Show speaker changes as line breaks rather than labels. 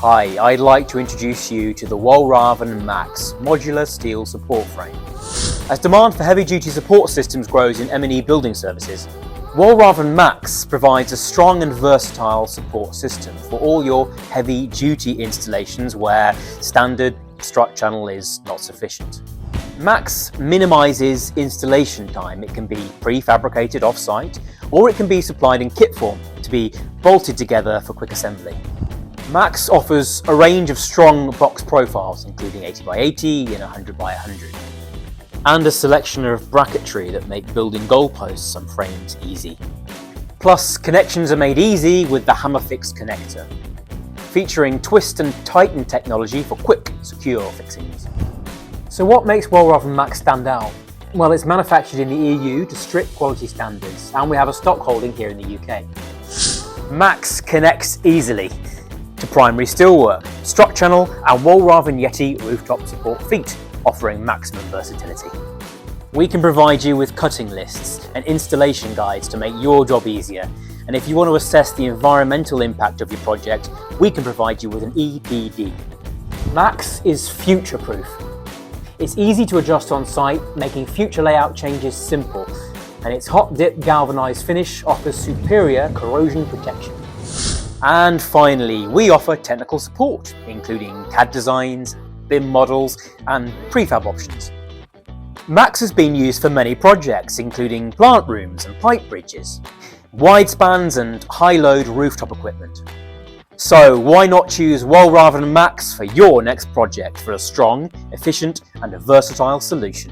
Hi, I'd like to introduce you to the Walraven Maxx modular steel support frame. As demand for heavy-duty support systems grows in M&E building services, Walraven Maxx provides a strong and versatile support system for all your heavy-duty installations where standard strut channel is not sufficient. Maxx minimises installation time. It can be prefabricated off-site, or it can be supplied in kit form to be bolted together for quick assembly. Maxx offers a range of strong box profiles, including 80x80 and 100x100, and a selection of bracketry that make building goalposts and frames easy. Plus, connections are made easy with the hammer-fix connector, featuring twist and tighten technology for quick, secure fixings. So what makes Walraven Maxx stand out? Well, it's manufactured in the EU to strict quality standards, and we have a stock holding here in the UK. Maxx connects easily to primary steelwork, strut channel and Walraven Yeti rooftop support feet, offering maximum versatility. We can provide you with cutting lists and installation guides to make your job easier, and if you want to assess the environmental impact of your project, we can provide you with an EPD. Maxx is future-proof. It's easy to adjust on site, making future layout changes simple, and its hot dip galvanized finish offers superior corrosion protection. And finally, we offer technical support, including CAD designs, BIM models, and prefab options. Maxx has been used for many projects, including plant rooms and pipe bridges, wide spans and high-load rooftop equipment. So why not choose Walraven Maxx for your next project for a strong, efficient, and a versatile solution?